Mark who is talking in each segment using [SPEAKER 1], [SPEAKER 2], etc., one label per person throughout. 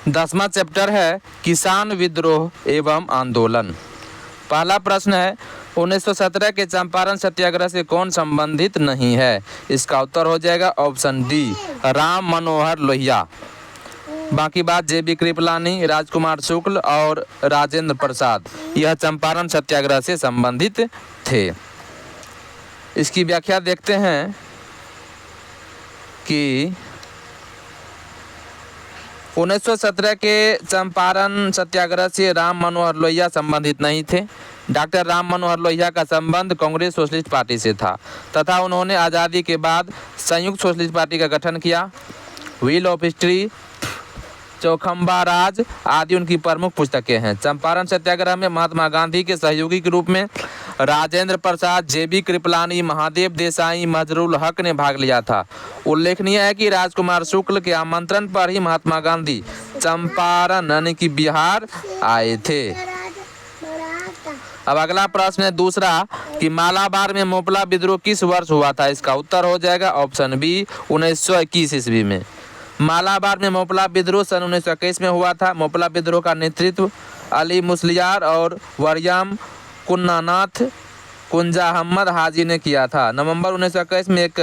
[SPEAKER 1] 10वां chapter है किसान विद्रोह एवं आंदोलन। पहला प्रश्न है 1917 के चंपारण सत्याग्रह से कौन संबंधित नहीं है? इसका उत्तर हो जाएगा ऑप्शन डी, राम मनोहर लोहिया। बाकी बात जेबी कृपलानी, राजकुमार शुक्ल और राजेंद्र प्रसाद, यह चंपारण सत्याग्रह से संबंधित थे। इसकी व्याख्या देखते हैं कि 1917 के चंपारण सत्याग्रह से राम मनोहर लोहिया संबंधित नहीं थे। डॉक्टर राम मनोहर लोहिया का संबंध कांग्रेस सोशलिस्ट पार्टी से था तथा उन्होंने आज़ादी के बाद संयुक्त सोशलिस्ट पार्टी का गठन किया। व्हील ऑफ हिस्ट्री, चौखंबा राज आदि उनकी प्रमुख पुस्तकें हैं। चंपारण सत्याग्रह में महात्मा गांधी के सहयोगी के रूप में राजेंद्र प्रसाद, जेबी कृपलानी, महादेव देसाई, मजरूल हक ने भाग लिया था। उल्लेखनीय है कि राजकुमार शुक्ल के आमंत्रण पर ही महात्मा गांधी चंपारण यानी कि बिहार आए थे। अब अगला प्रश्न है दूसरा कि मालाबार में मोपला विद्रोह किस वर्ष हुआ था? इसका उत्तर हो जाएगा ऑप्शन बी, 1921 ईस्वी में। मालाबार में मोपला विद्रोह सन 1921 में हुआ था। मोपला विद्रोह का नेतृत्व अली मुस्लियार और वरियम कुन्नानाथ कुंजा अहमद हाजी ने किया था। नवंबर 1921 में एक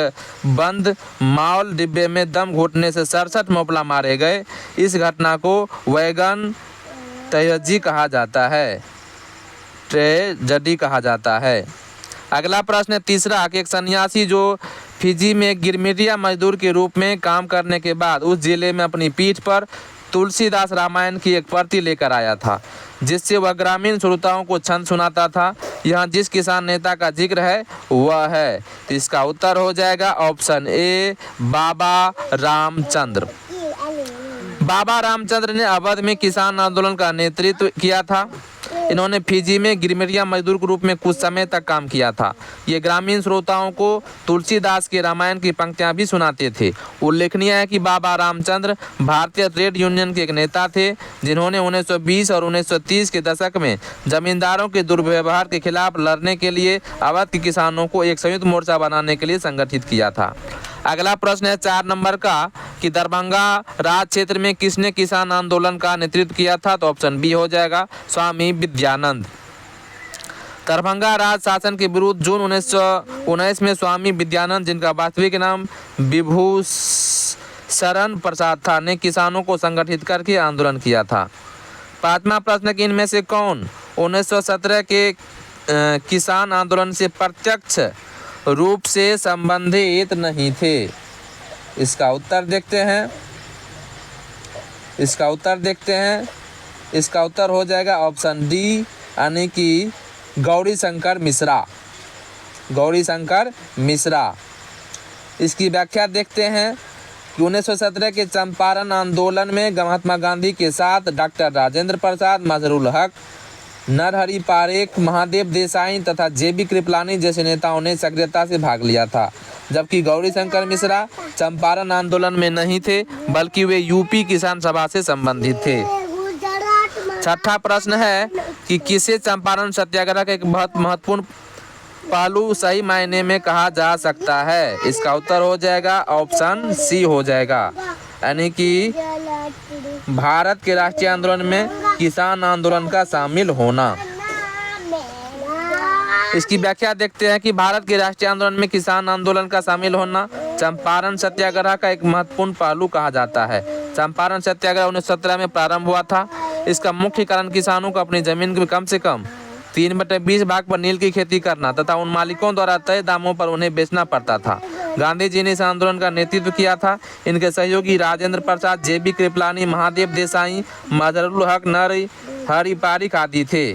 [SPEAKER 1] बंद माल डिब्बे में दम घुटने से 67 मोपला मारे गए। इस घटना को वैगन ट्रेजेडी कहा जाता है, ट्रेजेडी कहा जाता है। अगला प्रश्न है तीसरा कि एक सन्यासी जो फिजी में गिरमिटिया मजदूर के रूप में काम करने के बाद उस जिले में अपनी पीठ पर तुलसीदास रामायण की एक प्रति लेकर आया था, जिससे वह ग्रामीण श्रोताओं को छंद सुनाता था। यहाँ जिस किसान नेता का जिक्र है वह है, तो इसका उत्तर हो जाएगा ऑप्शन ए, बाबा रामचंद्र। बाबा रामचंद्र ने अवध में किसान आंदोलन का नेतृत्व किया था। इन्होंने फिजी में गिरमिटिया मजदूर के रूप में कुछ समय तक काम किया था। ये ग्रामीण श्रोताओं को तुलसीदास के रामायण की पंक्तियां भी सुनाते थे। उल्लेखनीय है कि बाबा रामचंद्र भारतीय ट्रेड यूनियन के एक नेता थे, जिन्होंने 1920 और 1930 के दशक में जमींदारों के दुर्व्यवहार के खिलाफ लड़ने के लिए अवध के किसानों को एक संयुक्त मोर्चा बनाने के लिए संगठित किया था। अगला प्रश्न है 4 नंबर का कि दरभंगा राज क्षेत्र में किसने किसान आंदोलन का नेतृत्व किया था? तो ऑप्शन बी हो जाएगा स्वामी विद्यानंद। दरभंगा राज शासन के विरुद्ध जून 1919 में स्वामी विद्यानंद, जिनका वास्तविक नाम विभूषण प्रसाद था, ने किसानों को संगठित करके आंदोलन किया था। 5वां प्रश्न कि इनमें से कौन 1917 के किसान आंदोलन से प्रत्यक्ष रूप से संबंधित नहीं थे? इसका उत्तर देखते हैं। इसका उत्तर हो जाएगा ऑप्शन डी, यानी कि गौरी शंकर मिश्रा। इसकी व्याख्या देखते हैं कि 1917 के चंपारण आंदोलन में महात्मा गांधी के साथ डॉक्टर राजेंद्र प्रसाद, मजरूल हक, नरहरि पारेख, महादेव देसाई तथा जेबी कृपलानी जैसे नेताओं ने सक्रियता से भाग लिया था, जबकि गौरी शंकर मिश्रा चंपारण आंदोलन में नहीं थे, बल्कि वे यूपी किसान सभा से संबंधित थे। 6ठा प्रश्न है कि किसे चंपारण सत्याग्रह का एक बहुत महत्वपूर्ण पहलू सही मायने में कहा जा सकता है? इसका उत्तर हो जाएगा ऑप्शन सी हो जाएगा, यानी कि भारत के राष्ट्रीय आंदोलन में किसान आंदोलन का शामिल होना। इसकी व्याख्या देखते हैं कि भारत के राष्ट्रीय आंदोलन में किसान आंदोलन का शामिल होना चंपारण सत्याग्रह का एक महत्वपूर्ण पहलू कहा जाता है। चंपारण सत्याग्रह 1917 में प्रारंभ हुआ था। इसका मुख्य कारण किसानों को अपनी जमीन के कम से कम 3/20 भाग पर नील की खेती करना तथा उन मालिकों द्वारा तय दामों पर उन्हें बेचना पड़ता था। गांधी जी ने इस आंदोलन का नेतृत्व किया था। इनके सहयोगी राजेंद्र प्रसाद, जेबी कृपलानी, महादेव देसाई, मजरूल हक, नरहरि पारेख आदि थे।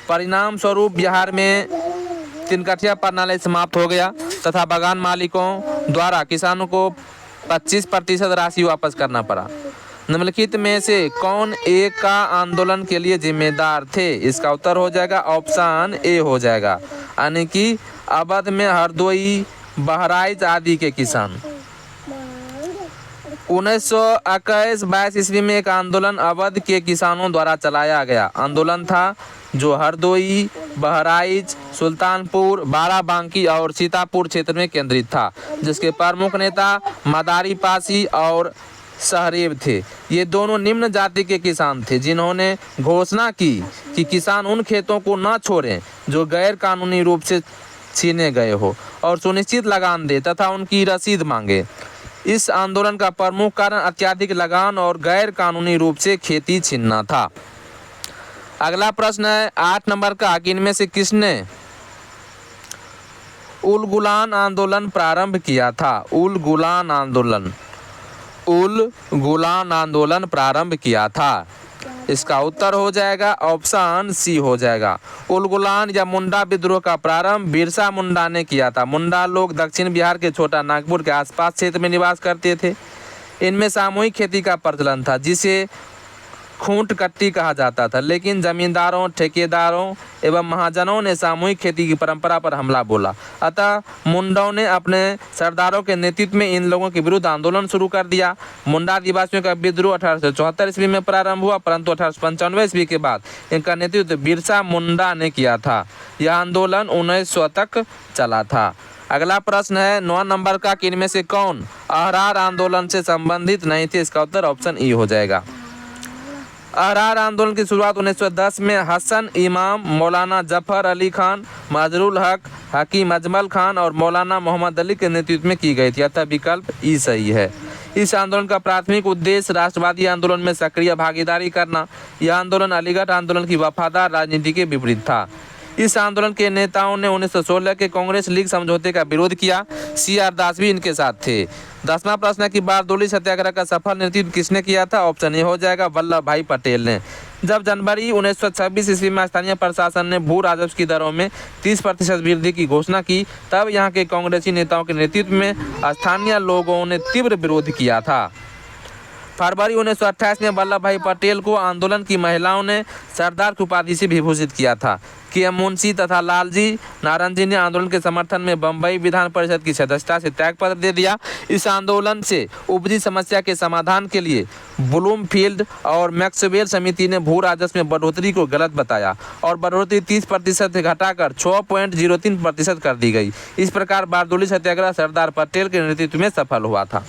[SPEAKER 1] परिणाम स्वरूप बिहार में तिनकठिया प्रणाली समाप्त हो गया तथा बागान मालिकों द्वारा किसानों को 25% राशि वापस करना पड़ा। निम्नलिखित में से कौन एक का आंदोलन के लिए जिम्मेदार थे? इसका उत्तर हो जाएगा ऑप्शन ए हो जाएगा, यानी कि अवध में हरदोई, बहराइच आदि के किसान। 1921-22 ईस्वी में एक आंदोलन अवध के किसानों द्वारा चलाया गया आंदोलन था, जो हरदोई, बहराइच, सुल्तानपुर, बाराबांकी और सीतापुर क्षेत्र में केंद्रित था, जिसके प्रमुख नेता मदारी पासी और सहरेव थे। ये दोनों निम्न जाति के किसान थे जिन्होंने घोषणा की कि किसान उन खेतों को न छोड़ें जो गैर कानूनी रूप से छीने गए हो और सुनिश्चित लगान दे तथा उनकी रसीद मांगे। इस आंदोलन का प्रमुख कारण अत्यधिक लगान और गैर कानूनी रूप से खेती छीनना था। अगला प्रश्न है 8 नंबर का, कि इनमें से किसने उल गुलान आंदोलन प्रारंभ किया था? उल गुलान आंदोलन प्रारंभ किया था। इसका उत्तर हो जाएगा ऑप्शन सी हो जाएगा। उल गुलान या मुंडा विद्रोह का प्रारंभ बिरसा मुंडा ने किया था। मुंडा लोग दक्षिण बिहार के छोटा नागपुर के आसपास क्षेत्र में निवास करते थे। इनमें सामूहिक खेती का प्रचलन था जिसे खूंट कट्टी कहा जाता था, लेकिन जमींदारों, ठेकेदारों एवं महाजनों ने सामूहिक खेती की परंपरा पर हमला बोला। अतः मुंडाओं ने अपने सरदारों के नेतृत्व में इन लोगों के विरुद्ध आंदोलन शुरू कर दिया। मुंडा आदिवासियों का विद्रोह 1874 ईस्वी में प्रारंभ हुआ, परंतु 1895 ईस्वी के बाद इनका नेतृत्व बिरसा मुंडा ने किया था। यह आंदोलन 1900 तक चला था। अगला प्रश्न है 9 नंबर का, कि इनमें से कौन अहरार आंदोलन से संबंधित नहीं थे? इसका उत्तर ऑप्शन ई हो जाएगा। अहरार आंदोलन की शुरुआत 1910 में हसन इमाम, मौलाना जफर अली खान, मजरुल हक, हकीम अजमल खान और मौलाना मोहम्मद अली के नेतृत्व में की गई थी, अतः विकल्प ई सही है। इस आंदोलन का प्राथमिक उद्देश्य राष्ट्रवादी आंदोलन में सक्रिय भागीदारी करना। यह आंदोलन अलीगढ़ आंदोलन की वफादार राजनीति के विपरीत था। इस आंदोलन के नेताओं ने 1916 के कांग्रेस लीग समझौते का विरोध किया। CR दास भी इनके साथ थे। 10वां प्रश्न है कि बारदोली सत्याग्रह का सफल नेतृत्व किसने किया था? ऑप्शन ए हो जाएगा वल्लभ भाई पटेल ने। जब जनवरी 1926 ईस्वी में स्थानीय प्रशासन ने भू राजस्व की दरों में 30% वृद्धि की घोषणा की, तब यहाँ के कांग्रेसी नेताओं के नेतृत्व में स्थानीय लोगों ने तीव्र विरोध किया था। फरवरी 1928 में वल्लभ भाई पटेल को आंदोलन की महिलाओं ने सरदार की उपाधि से विभूषित किया था। KM मुंशी तथा लालजी नारंजी ने आंदोलन के समर्थन में बम्बई विधान परिषद की सदस्यता से त्यागपत्र दे दिया। इस आंदोलन से उपजी समस्या के समाधान के लिए ब्लूमफील्ड और मैक्सवेल समिति ने भू राजस्व में बढ़ोतरी को गलत बताया और बढ़ोतरी 30% से घटाकर 6.03% कर दी गई। इस प्रकार बारदोली सत्याग्रह सरदार पटेल के नेतृत्व में सफल हुआ था।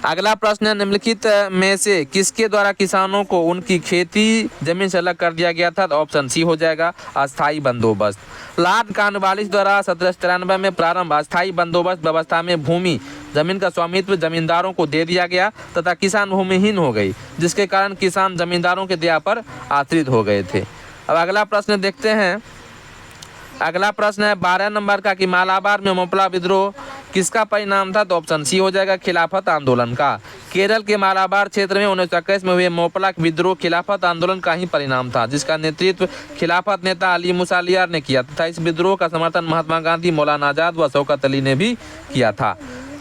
[SPEAKER 1] अगला प्रश्न है निम्नलिखित में से किसके द्वारा किसानों को उनकी खेती जमीन से अलग कर दिया गया था? तो ऑप्शन सी हो जाएगा अस्थाई बंदोबस्त। लॉर्ड कॉर्नवालिस द्वारा 1793 में प्रारंभ अस्थाई बंदोबस्त व्यवस्था में भूमि जमीन का स्वामित्व जमींदारों को दे दिया गया तथा किसान भूमिहीन हो गई, जिसके कारण किसान जमींदारों के दया पर आश्रित हो गए थे। अब अगला प्रश्न देखते हैं। अगला प्रश्न है 12 नंबर का, कि मालाबार में मोपला विद्रोह किसका परिणाम था? तो ऑप्शन सी हो जाएगा खिलाफत आंदोलन का। केरल के मालाबार क्षेत्र में 1921 में हुए मोपला विद्रोह खिलाफत आंदोलन का ही परिणाम था, जिसका नेतृत्व खिलाफत नेता अली मुसालियार ने किया तथा इस विद्रोह का समर्थन महात्मा गांधी, मौलाना आजाद व शौकत अली ने भी किया था।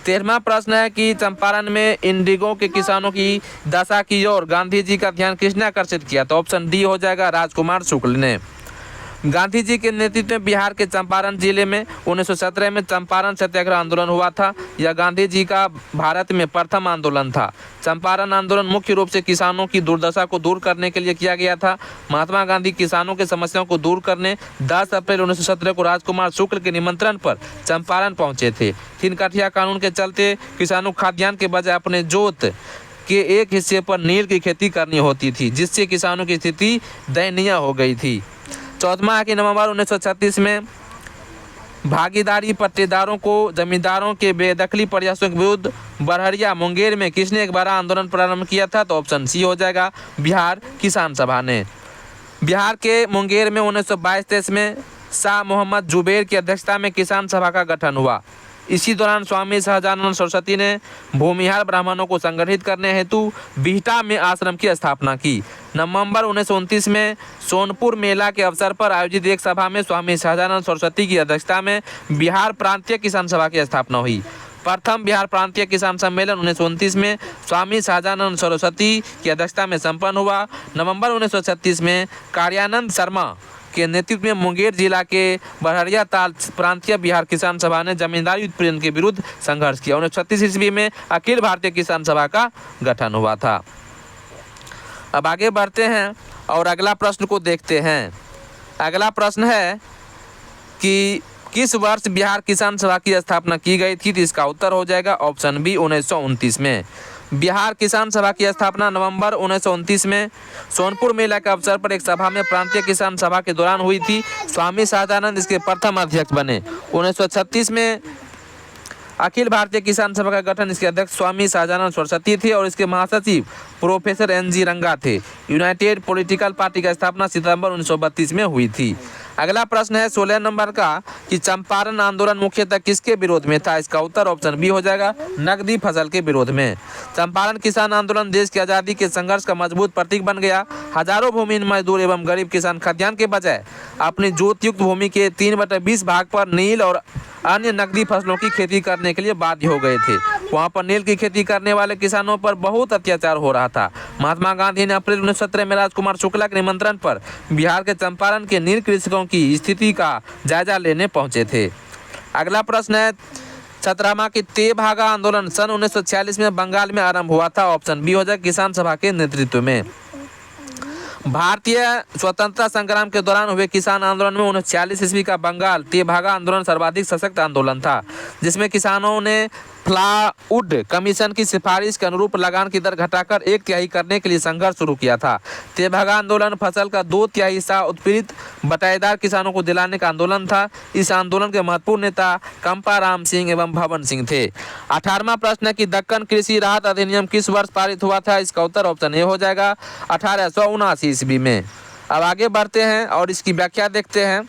[SPEAKER 1] 13वां प्रश्न है कि चंपारण में इंडिगो के किसानों की दशा की ओर गांधी जी का ध्यान किसने आकर्षित किया? तो ऑप्शन डी हो जाएगा राजकुमार शुक्ल ने। गांधी जी के नेतृत्व में बिहार के चंपारण जिले में 1917 में चंपारण सत्याग्रह आंदोलन हुआ था। यह गांधी जी का भारत में प्रथम आंदोलन था। चंपारण आंदोलन मुख्य रूप से किसानों की दुर्दशा को दूर करने के लिए किया गया था। महात्मा गांधी किसानों के समस्याओं को दूर करने 10 अप्रैल 1917 को राजकुमार शुक्ल के निमंत्रण पर चंपारण पहुंचे थे। 3 कठिया कानून के चलते किसानों को खाद्यान्न के बजाय अपने जोत के एक हिस्से पर नील की खेती करनी होती थी, जिससे किसानों की स्थिति दयनीय हो गई थी। 14वां है कि नवंबर 1936 में भागीदारी पट्टेदारों को जमींदारों के बेदखली प्रयासों के विरुद्ध बरहरिया मुंगेर में किसने एक बड़ा आंदोलन प्रारंभ किया था? तो ऑप्शन सी हो जाएगा बिहार किसान सभा ने। बिहार के मुंगेर में 1922-23 में शाह मोहम्मद जुबैर की अध्यक्षता में किसान सभा का गठन हुआ। इसी दौरान स्वामी सहजानंद सरस्वती ने भूमिहार ब्राह्मणों को संगठित करने हेतु बिहटा में आश्रम की स्थापना की। नवंबर 1929 में सोनपुर मेला के अवसर पर आयोजित एक सभा में स्वामी सहजानंद सरस्वती की अध्यक्षता में बिहार प्रांतीय किसान सभा की स्थापना हुई। प्रथम बिहार प्रांतीय किसान सम्मेलन 1929 में स्वामी सहजानंद सरस्वती की अध्यक्षता में संपन्न हुआ। नवंबर 1936 में कार्यानंद शर्मा के नेतृत्व में मुंगेर जिला के बरहरिया ताल प्रांतीय बिहार किसान सभा ने जमींदारी उत्पीड़न के विरुद्ध संघर्ष किया। 1936 ईस्वी में अखिल भारतीय किसान सभा का गठन हुआ था। अब आगे बढ़ते हैं और अगला प्रश्न को देखते हैं। अगला प्रश्न है कि किस वर्ष बिहार किसान सभा की स्थापना की गई थी? तो इसका उत्तर हो जाएगा ऑप्शन बी 1929 में। बिहार किसान सभा की स्थापना नवंबर 1929 में सोनपुर मेला के अवसर पर एक सभा में प्रांतीय किसान सभा के दौरान हुई थी। स्वामी शाहजानंद इसके प्रथम अध्यक्ष बने। 1936 में अखिल भारतीय किसान सभा का गठन, इसके अध्यक्ष स्वामी शाहजानंद सरस्वती थे और इसके महासचिव प्रोफेसर NG रंगा थे। यूनाइटेड पॉलिटिकल पार्टी का स्थापना सितंबर 1932 में हुई थी। अगला प्रश्न है 16 नंबर का कि चंपारण आंदोलन मुख्यतः किसके विरोध में था? इसका उत्तर ऑप्शन बी हो जाएगा, नकदी फसल के विरोध में। चंपारण किसान आंदोलन देश की आज़ादी के संघर्ष का मजबूत प्रतीक बन गया। हजारों भूमिहीन मजदूर एवं गरीब किसान खाद्यान्न के बजाय अपनी जोतयुक्त भूमि के 3/20 भाग पर नील और अन्य नकदी फसलों की खेती करने के लिए बाध्य हो गए थे। वहां पर नील की खेती करने वाले किसानों पर बहुत अत्याचार हो रहा था। महात्मा गांधी ने अप्रैल 1917 में राजकुमार शुक्ला के निमंत्रण पर बिहार के चंपारण के नील कृषकों की स्थिति का जायजा लेने पहुंचे थे। अगला प्रश्न है 17वां कि तेभागा आंदोलन सन 1946 में बंगाल में आरंभ हुआ था। ऑप्शन बी हो जाए, किसान सभा के नेतृत्व में। भारतीय स्वतंत्रता संग्राम के दौरान हुए किसान आंदोलन में 1946 ईस्वी का बंगाल तेभागा आंदोलन सर्वाधिक सशक्त आंदोलन था, जिसमें किसानों ने फ्लाउड कमीशन की सिफारिश के अनुरूप लगान की दर घटाकर 1/3 करने के लिए संघर्ष शुरू किया था। तेभागा आंदोलन फसल का 2/3 हिस्सा उत्पीड़ित बटाईदार किसानों को दिलाने का आंदोलन था। इस आंदोलन के महत्वपूर्ण नेता कंपाराम सिंह एवं भवन सिंह थे। 18वां प्रश्न है कि दक्कन कृषि राहत अधिनियम किस वर्ष पारित हुआ था? इसका उत्तर ऑप्शन ए हो जाएगा, 1879 ईस्वी में। अब आगे बढ़ते हैं और इसकी व्याख्या देखते हैं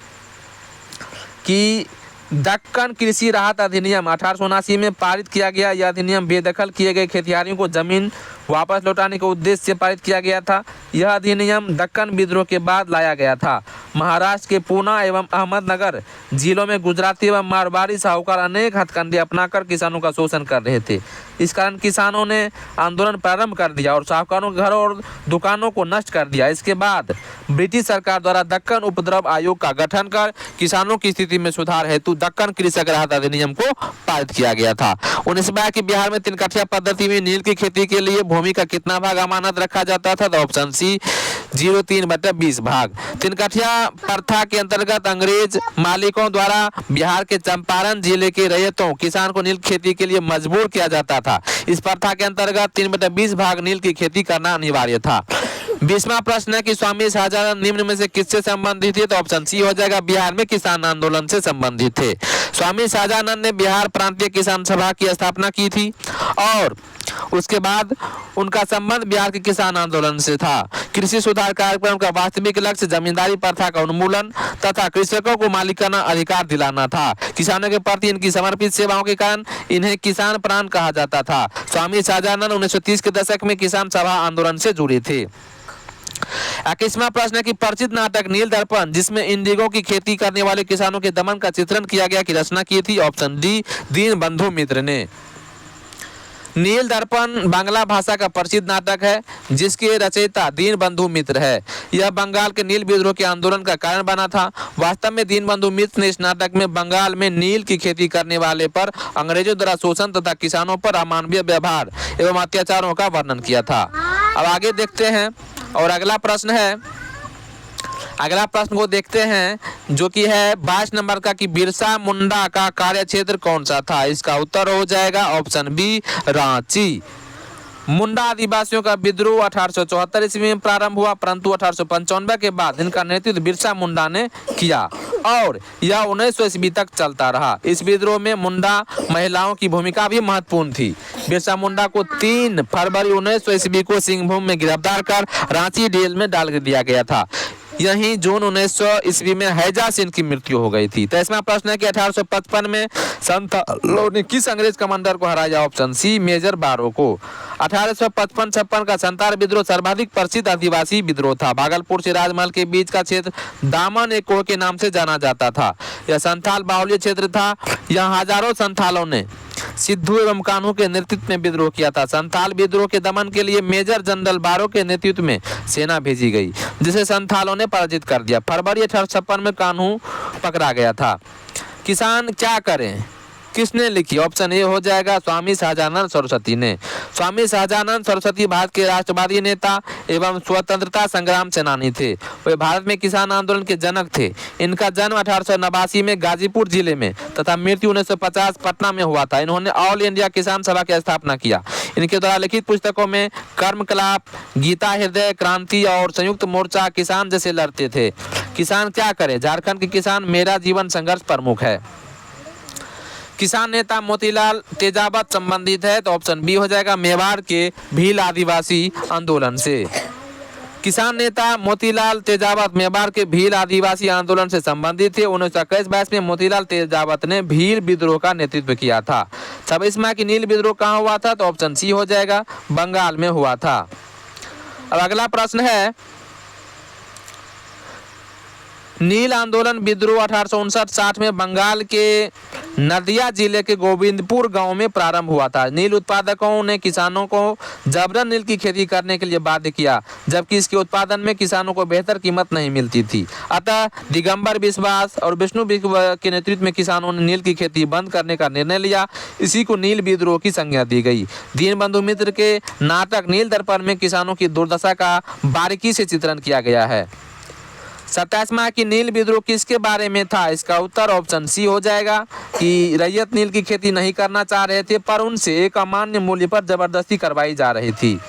[SPEAKER 1] कि दक्कन कृषि राहत अधिनियम 1879 में पारित किया गया। यह अधिनियम बेदखल किए गए खेतिहरों को जमीन वापस लौटाने के उद्देश्य से पारित किया गया था। यह अधिनियम दक्कन विद्रोह के बाद लाया गया था। महाराष्ट्र के पूना एवं अहमदनगर जिलों में गुजराती एवं मारवाड़ी साहूकार अनेक हथकंडे अपनाकर किसानों का शोषण कर रहे थे। इस कारण किसानों ने आंदोलन प्रारंभ कर दिया और साहूकारों के घरों और दुकानों को नष्ट कर दिया। इसके बाद ब्रिटिश सरकार द्वारा दक्कन उपद्रव आयोग का गठन कर किसानों की स्थिति में सुधार हेतु दक्कन कृषक राहत अधिनियम को पारित किया गया था। 19 कि बिहार में 3 कठिया पद्धति में नील की खेती के लिए भूमि का कितना भाग अमानत रखा जाता था? तो ऑप्शन सी 0.3/20 भाग। 3 कठिया प्रथा के अंतर्गत अंग्रेज मालिकों द्वारा बिहार के चंपारण जिले के रैयतों किसान को नील खेती के लिए मजबूर किया जाता था। इस प्रथा के अंतर्गत 3/20 भाग नील की खेती करना अनिवार्य था। 20वां प्रश्न है कि स्वामी शाहजानंद निम्न में से किससे संबंधित थे? तो ऑप्शन सी हो जाएगा, बिहार में किसान आंदोलन से संबंधित थे। स्वामी शाहजानंद ने बिहार प्रांतीय किसान सभा की स्थापना की थी और उसके बाद उनका संबंध बिहार के किसान आंदोलन से था। कृषि सुधार कार्यक्रम का वास्तविक लक्ष्य जमींदारी प्रथा का उन्मूलन तथा कृषकों को मालिकाना अधिकार दिलाना था। किसानों के प्रति इनकी समर्पित सेवाओं के कारण इन्हें किसान प्राण कहा जाता था। स्वामी शाहजानंद 1930 के दशक में किसान सभा आंदोलन से जुड़े थे। 21वां प्रश्न है कि परिचित नाटक नील दर्पण जिसमें इंडिगो की खेती करने वाले किसानों के दमन का चित्रण किया गया की रचना की थी? ऑप्शन डी दीनबंधु मित्र ने। नील दर्पण बांग्ला भाषा का प्रसिद्ध नाटक है जिसके रचयिता दीनबंधु मित्र है। यह बंगाल के नील विद्रोह के आंदोलन का कारण बना था। वास्तव में दीनबंधु मित्र ने इस नाटक में बंगाल में नील की खेती करने वाले पर अंग्रेजों द्वारा शोषण तथा किसानों पर अमानवीय व्यवहार एवं अत्याचारों का वर्णन किया था। अब आगे देखते हैं और अगला प्रश्न को देखते हैं जो कि है 22 नंबर का कि बिरसा मुंडा का कार्यक्षेत्र कौन सा था? इसका उत्तर हो जाएगा ऑप्शन बी रांची। मुंडा आदिवासियों का विद्रोह 1874 ईस्वी में प्रारंभ हुआ, परंतु 1895 के बाद इनका नेतृत्व बिरसा मुंडा ने किया और यह 1900 ईस्वी तक चलता रहा। इस विद्रोह में मुंडा महिलाओं की भूमिका भी महत्वपूर्ण थी। बिरसा मुंडा को 3 फरवरी 1900 ईस्वी को सिंहभूम में गिरफ्तार कर रांची जेल में डाल दिया गया था। यहीं जून 1900 ईस्वी में हैजा सिंह की मृत्यु हो गई थी। 23वां प्रश्न है कि 1855 में संथालों ने किस अंग्रेज कमांडर को हराया? ऑप्शन सी मेजर बारो को। 1855-56 का संथाल विद्रोह सर्वाधिक प्रसिद्ध आदिवासी विद्रोह था। भागलपुर से राजमहल के बीच का क्षेत्र दामन एकोह के नाम से जाना जाता था। यह संथाल बाहुल्य क्षेत्र था। यहाँ हजारों संथालों ने सिद्धू एवं कान्हू के नेतृत्व में विद्रोह किया था। संथाल विद्रोह के दमन के लिए मेजर जनरल बारो के नेतृत्व में सेना भेजी गई जिसे संथालों ने पराजित कर दिया। फरवरी 1856 में कान्हू पकड़ा गया था। किसान क्या करें? किसने लिखी? ऑप्शन ए हो जाएगा स्वामी सहजानंद सरस्वती ने। स्वामी सहजानंद सरस्वती भारत के राष्ट्रवादी नेता एवं स्वतंत्रता संग्राम सेनानी थे। वे भारत में किसान आंदोलन के जनक थे। इनका जन्म 1889 में गाजीपुर जिले में तथा मृत्यु 1950 पटना में हुआ था। इन्होंने ऑल इंडिया किसान सभा की स्थापना किया। इनके द्वारा लिखित पुस्तकों में कर्मकलाप, गीता हृदय, क्रांति और संयुक्त मोर्चा, किसान जैसे लड़ते थे। किसान क्या करे, झारखंड के किसान, मेरा जीवन संघर्ष प्रमुख है। किसान नेता मोतीलाल तेजावत संबंधित है, तो ऑप्शन बी हो जाएगा मेवाड़ के भील आदिवासी आंदोलन से। किसान नेता मोतीलाल तेजावत मेवाड़ के भील आदिवासी आंदोलन से संबंधित थे। 1921-22 में मोतीलाल तेजावत ने भील विद्रोह का नेतृत्व किया था। 26 माह की नील विद्रोह कहाँ हुआ था? तो ऑप्शन सी हो जाएगा बंगाल में हुआ था। अब अगला प्रश्न है, नील आंदोलन विद्रोह 1859-60 में बंगाल के नदिया जिले के गोविंदपुर गांव में प्रारंभ हुआ था। नील उत्पादकों ने किसानों को जबरन नील की खेती करने के लिए बाध्य किया, जबकि इसके उत्पादन में किसानों को बेहतर कीमत नहीं मिलती थी। अतः दिगंबर बिश्वास और विष्णु के नेतृत्व में किसानों ने नील की खेती बंद करने का निर्णय लिया। इसी को नील विद्रोह की संज्ञा दी गई। दीनबंधु मित्र के नाटक नील दर्पण में किसानों की दुर्दशा का बारीकी से चित्रण किया गया है। 27 माह की नील विद्रोह किसके बारे में था? इसका उत्तर ऑप्शन सी हो जाएगा कि रैयत नील की खेती नहीं करना चाह रहे थे, पर उनसे एक अमान्य मूल्य पर जबरदस्ती करवाई जा रही थी।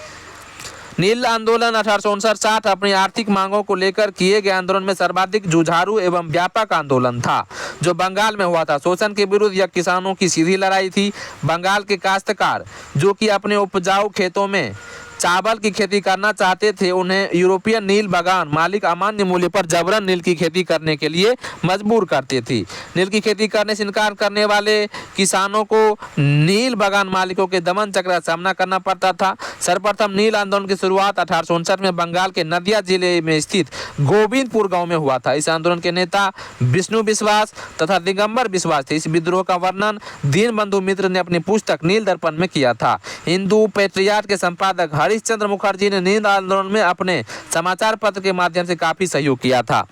[SPEAKER 1] नील आंदोलन 1859-60 अपनी आर्थिक मांगों को लेकर किए गए आंदोलन में सर्वाधिक जुझारू एवं व्यापक आंदोलन था, जो बंगाल में हुआ था। शोषण के विरुद्ध यह किसानों की सीधी लड़ाई थी। बंगाल के काश्तकार जो कि अपने उपजाऊ खेतों में चावल की खेती करना चाहते थे, उन्हें यूरोपियन नील बागान मालिक अमान्य मूल्य पर जबरन नील की खेती करने के लिए मजबूर करते थे। नील की खेती करने से इनकार करने वाले किसानों को नील बागान मालिकों के दमन चक्र का सामना करना पड़ता था। सर्वप्रथम नील आंदोलन की शुरुआत 1859 में बंगाल के नदिया जिले में स्थित गोविंदपुर गाँव में हुआ था। इस आंदोलन के नेता विष्णु विश्वास तथा दिगंबर विश्वास थे। इस विद्रोह का वर्णन दीनबंधु मित्र ने अपनी पुस्तक नील दर्पण में किया था। हिंदू पेट्रियाट के संपादक हरिश्चंद्र मुखर्जी ने नील आंदोलन में अपने समाचार पत्र के माध्यम से काफी सहयोग किया था।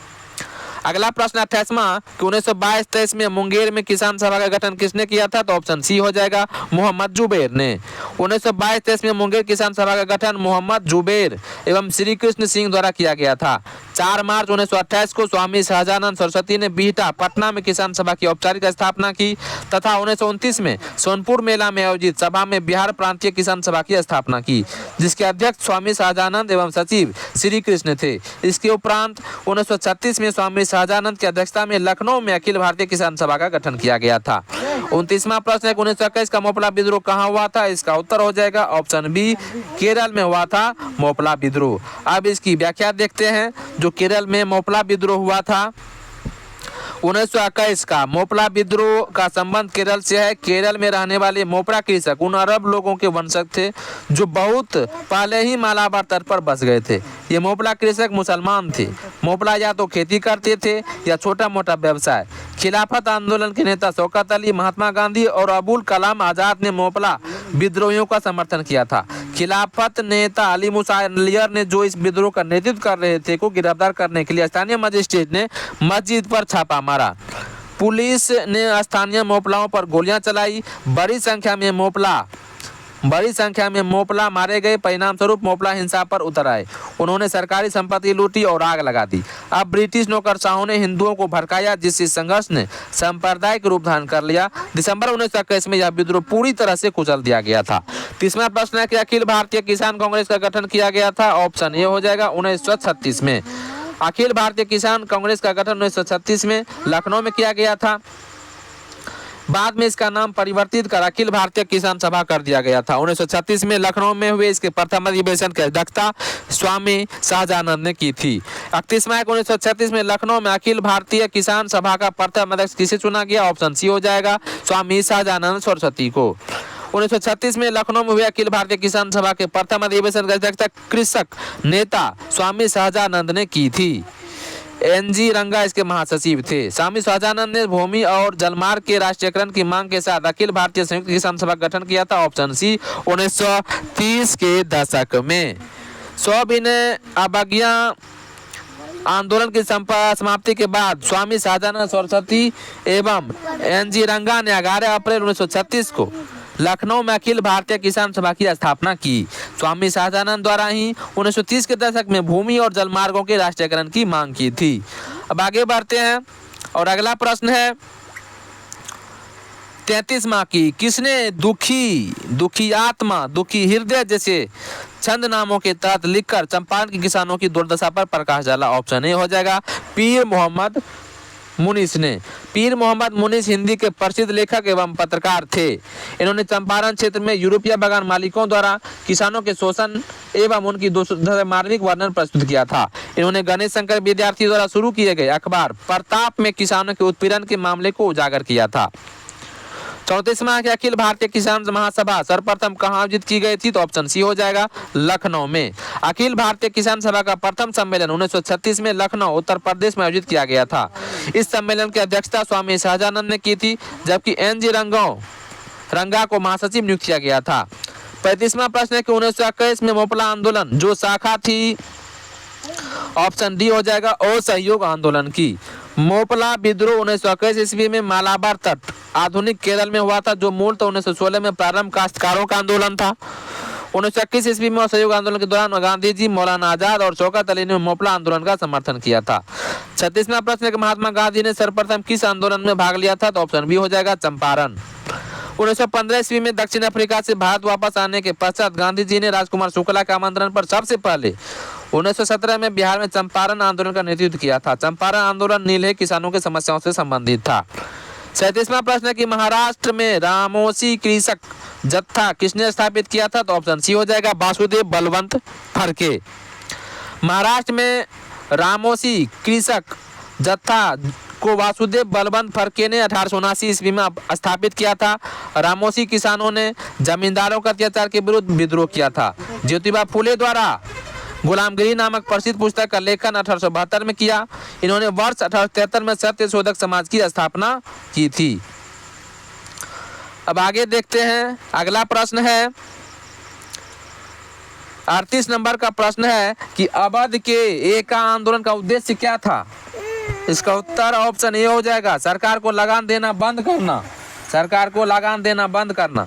[SPEAKER 1] अगला प्रश्न 28वां कि 1922-23 में मुंगेर में किसान सभा का गठन किसने किया था? तो ऑप्शन सी हो जाएगा मोहम्मद जुबैर ने। 1922-23 में मुंगेर किसान सभा का गठन मोहम्मद जुबैर एवं श्री कृष्ण सिंह द्वारा किया गया था। 4 मार्च 1928 को स्वामी सहजानंद सरस्वती ने बिहटा पटना में किसान सभा की औपचारिक स्थापना की तथा 1929 में सोनपुर मेला में आयोजित सभा में बिहार प्रांतीय किसान सभा की स्थापना की, जिसके अध्यक्ष स्वामी सहजानंद एवं सचिव श्री कृष्ण थे। इसके उपरांत 1936 में स्वामी सहजानंद की अध्यक्षता में लखनऊ में अखिल भारतीय किसान सभा का गठन किया गया था। 29वां प्रश्न है 1921 का मोपला विद्रोह कहाँ हुआ था? इसका उत्तर हो जाएगा ऑप्शन बी केरल में हुआ था मोपला विद्रोह। अब इसकी व्याख्या देखते हैं। जो केरल में मोपला विद्रोह हुआ था 1921 का मोपला विद्रोह का संबंध केरल से है। केरल में रहने वाले मोपला कृषक उन अरब लोगों के वंशज थे जो बहुत पहले ही मालाबार तट पर बस गए थे। ये मोपला कृषक मुसलमान थे। मोपला या तो खेती करते थे या छोटा मोटा व्यवसाय। खिलाफत आंदोलन के नेता शौकत अली, महात्मा गांधी और अबुल कलाम आजाद ने मोपला विद्रोहियों का समर्थन किया था। खिलाफत नेता अली मुसालियर ने जो इस विद्रोह का नेतृत्व कर रहे थे को गिरफ्तार करने के लिए स्थानीय मजिस्ट्रेट ने मस्जिद पर छापा मारा। पुलिस ने स्थानीय मोपलाओं पर गोलियां चलाई। बड़ी संख्या में मोपला मारे गए। परिणाम स्वरूप मोपला हिंसा पर उतर आए। उन्होंने सरकारी संपत्ति लूटी और आग लगा दी। अब ब्रिटिश नौकरशाहों ने हिंदुओं को भड़काया, जिससे संघर्ष ने सांप्रदायिक रूप धारण कर लिया। दिसंबर 1921 में यह विद्रोह पूरी तरह से कुचल दिया गया था। 30वां प्रश्न है कि अखिल भारतीय किसान कांग्रेस का गठन किया गया था। ऑप्शन ए हो जाएगा 1936 में। अखिल भारतीय किसान कांग्रेस का गठन 1936 में लखनऊ में किया गया था। बाद में इसका नाम परिवर्तित कर अखिल भारतीय किसान सभा कर दिया गया था। 1936 में लखनऊ में हुए इसके प्रथम अधिवेशन की अध्यक्षता स्वामी सहजानंद ने की थी। 31 मई 1936 में लखनऊ में अखिल भारतीय किसान सभा का प्रथम अध्यक्ष किसे चुना गया? ऑप्शन सी हो जाएगा स्वामी सहजानंद सरस्वती को। 1936 में लखनऊ में हुए अखिल भारतीय किसान सभा के प्रथम अधिवेशन की अध्यक्षता कृषक नेता स्वामी सहजानंद ने की थी। एनजी रंगा इसके महासचिव थे। स्वामी सहजानंद ने भूमि और जलमार्ग के राष्ट्रीयकरण की मांग के साथ अखिल भारतीय संयुक्त किसान सभा का गठन किया था। ऑप्शन सी 1930 के दशक में। सविनय अवज्ञा आंदोलन की समाप्ति के बाद स्वामी शाहजानंद सरस्वती एवं एनजी रंगा ने 11 अप्रैल 1936 को लखनऊ में अखिल भारतीय किसान सभा की स्थापना की। स्वामी शाहजानंद द्वारा ही 1930 के दशक में भूमि और जलमार्गों के राष्ट्रीयकरण की मांग की थी। अब आगे बढ़ते हैं और अगला प्रश्न है 33 माह की किसने दुखी आत्मा दुखी हृदय जैसे छंद नामों के तहत लिखकर चंपारण के किसानों की दुर्दशा पर प्रकाश डाला। ऑप्शन ए हो जाएगा पीर मोहम्मद मुनीस ने। पीर मोहम्मद मुनीस हिंदी के प्रसिद्ध लेखक एवं पत्रकार थे। इन्होंने चंपारण क्षेत्र में यूरोपीय बागान मालिकों द्वारा किसानों के शोषण एवं उनकी मार्मिक वर्णन प्रस्तुत किया था। इन्होंने गणेश शंकर विद्यार्थी द्वारा शुरू किए गए अखबार प्रताप में किसानों के उत्पीड़न के मामले को उजागर किया था। 34वां की अखिल भारतीय किसान महासभा सर्वप्रथम कहाँ आयोजित की गई थी? तो ऑप्शन सी हो जाएगा लखनऊ में। अखिल भारतीय किसान सभा का प्रथम सम्मेलन 1936 में लखनऊ उत्तर प्रदेश में आयोजित किया गया था। इस सम्मेलन की अध्यक्षता स्वामी शाहजानंद ने की थी, जबकि एनजी रंगा को महासचिव नियुक्त किया गया था। 35वां प्रश्न है कि 1921 में मोपला आंदोलन जो शाखा थी, ऑप्शन डी हो जाएगा असहयोग आंदोलन की। मोपला विद्रोह 1921 ईस्वी में मालाबार तट आधुनिक केरल में हुआ था, जो मूलतः 1916 में प्रारंभ काश्तकारों का आंदोलन था। 1921 ईस्वी में असहयोग आंदोलन के दौरान गांधी जी, मौलाना आजाद और शौकत अली ने मोपला आंदोलन का समर्थन किया था। 36वां प्रश्न है कि महात्मा गांधी ने सर्वप्रथम किस आंदोलन में भाग लिया था? तो ऑप्शन बी हो जाएगा चंपारण। 1915 ईस्वी में दक्षिण अफ्रीका से भारत वापस आने के पश्चात गांधी जी ने राजकुमार शुक्ला के आमंत्रण पर सबसे पहले 1917 में बिहार में चंपारण आंदोलन का नेतृत्व किया था। चंपारण आंदोलन नीलहे किसानों की समस्याओं से संबंधित था। 37वां प्रश्न है कि महाराष्ट्र में रामोसी कृषक जत्था किसने स्थापित किया था? तो ऑप्शन सी हो जाएगा वासुदेव बलवंत फड़के। महाराष्ट्र में रामोसी कृषक जत्था को वासुदेव बलवंत फड़के ने 1879 ईस्वी में स्थापित किया था। रामोसी किसानों ने जमींदारों का अत्याचार के विरुद्ध विद्रोह किया था। ज्योतिबा फुले द्वारा गुलामगिरी नामक प्रसिद्ध पुस्तक का लेखन 1872 में किया। इन्होंने वर्ष 1873 में सत्य शोधक समाज की स्थापना की थी। अब आगे देखते हैं, अगला प्रश्न है 38 नंबर का प्रश्न है कि अवध के एका आंदोलन का उद्देश्य क्या था? इसका उत्तर ऑप्शन ए हो जाएगा सरकार को लगान देना बंद करना। सरकार को लगान देना बंद करना।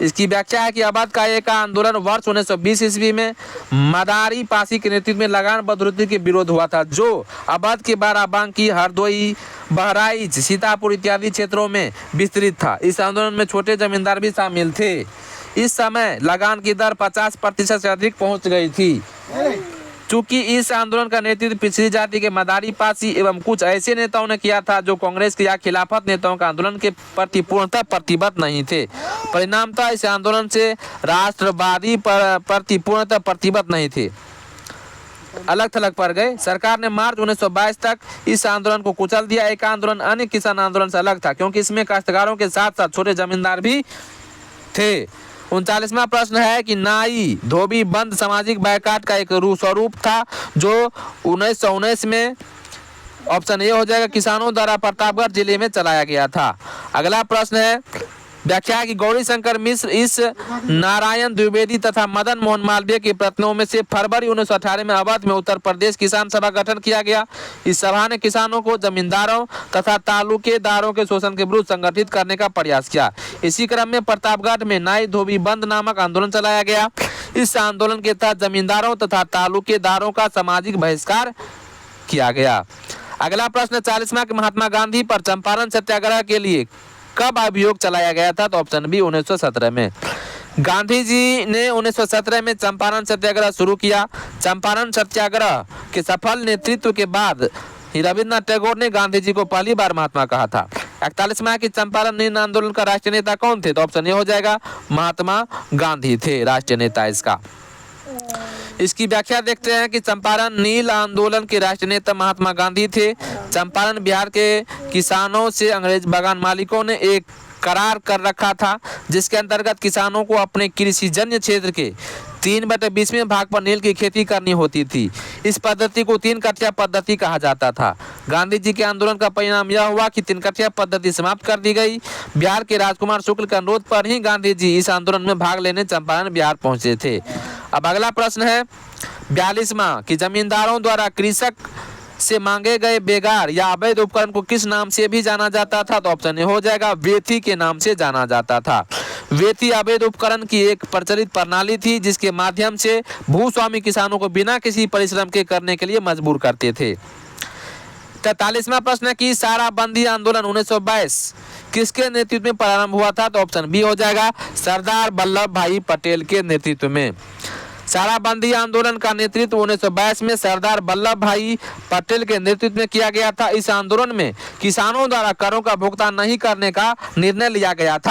[SPEAKER 1] इसकी व्याख्या है कि अवध का एक आंदोलन वर्ष 1920 ईस्वी में मदारी पासी के नेतृत्व में लगान बढ़ोतरी के विरोध हुआ था, जो अवध के बाराबंकी, हरदोई, बहराइच, सीतापुर इत्यादि क्षेत्रों में विस्तृत था। इस आंदोलन में छोटे जमींदार भी शामिल थे। इस समय लगान की दर 50% से अधिक पहुंच गई थी। चूंकि इस आंदोलन का नेतृत्व पिछड़ी जाति के मदारी पासी एवं कुछ ऐसे नेताओं ने किया था जो कांग्रेस के या खिलाफत नेताओं का आंदोलन के प्रति पूर्णतः प्रतिबद्ध नहीं थे। परिणामतः इस आंदोलन से राष्ट्रवादी प्रति पूर्णतः प्रतिबद्ध नहीं थे, अलग थलग पड़ गए। सरकार ने मार्च 1922 तक इस आंदोलन को कुचल दिया। एक आंदोलन अन्य किसान आंदोलन से अलग था, क्योंकि इसमें काश्तकारों के साथ साथ छोटे जमींदार भी थे। 39वां प्रश्न है कि नाई धोबी बंद सामाजिक बायकाट का एक स्वरूप था, जो 1919 में ऑप्शन ए हो जाएगा किसानों द्वारा प्रतापगढ़ जिले में चलाया गया था। अगला प्रश्न है व्याख्या कि गौरी शंकर मिश्र, इस नारायण द्विवेदी तथा मदन मोहन मालवीय के प्रतिनिधियों में से फरवरी 1918 में अवध में उत्तर प्रदेश किसान सभा गठन किया गया। इस सभा ने किसानों को जमींदारों तथा तालुकेदारों के शोषण के विरुद्ध संगठित करने का प्रयास किया। इसी क्रम में प्रतापगढ़ में नाई धोबी बंद नामक आंदोलन चलाया गया। इस आंदोलन के तहत जमींदारों तथा तालुकेदारों का सामाजिक बहिष्कार किया गया। अगला प्रश्न 40वां कि महात्मा गांधी पर चंपारण सत्याग्रह के लिए कब अभियोग चलाया गया था? तो ऑप्शन बी 1917 में। गांधी जी ने 1917 में चंपारण सत्याग्रह शुरू किया। चंपारण सत्याग्रह के सफल नेतृत्व के बाद रविन्द्रनाथ टैगोर ने गांधी जी को पहली बार महात्मा कहा था। 41वां कि चंपारण नील आंदोलन का राष्ट्रीय नेता कौन थे? तो ऑप्शन ए हो जाएगा महात्मा गांधी थे राष्ट्रीय नेता इसका। इसकी व्याख्या देखते हैं कि चंपारण नील आंदोलन के राष्ट्रीय नेता महात्मा गांधी थे। चंपारण बिहार के किसानों से अंग्रेज बागान मालिकों ने एक करार कर रखा था, जिसके अंतर्गत किसानों को अपने कृषिजन्य क्षेत्र के 3/20 भाग पर नील की खेती करनी होती थी। इस पद्धति को 3 कठिया पद्धति कहा जाता था। गांधी जी के आंदोलन का परिणाम यह हुआ कि 3 कठिया पद्धति समाप्त कर दी गई। बिहार के राजकुमार शुक्ल के अनुरोध पर ही गांधी जी इस आंदोलन में भाग लेने चंपारण बिहार पहुंचे थे। अब अगला प्रश्न है 42वां कि जमींदारों द्वारा कृषक से मांगे गए बेगार या अवैध उपकरण को किस नाम से भी जाना जाता था? तो ऑप्शन ए हो जाएगा वेथी के नाम से जाना जाता था। वेथी अवैध उपकरण की एक प्रचलित प्रणाली थी जिसके माध्यम से भूस्वामी किसानों को बिना किसी परिश्रम के करने के लिए मजबूर करते थे। 43वां प्रश्न की सारा बंदी आंदोलन 1922 किसके नेतृत्व में प्रारंभ हुआ था? तो ऑप्शन बी हो जाएगा सरदार वल्लभ भाई पटेल के नेतृत्व में। साराबंदी आंदोलन का नेतृत्व 1922 में सरदार वल्लभ भाई पटेल के नेतृत्व में किया गया था। इस आंदोलन में किसानों द्वारा करों का भुगतान नहीं करने का निर्णय लिया गया था।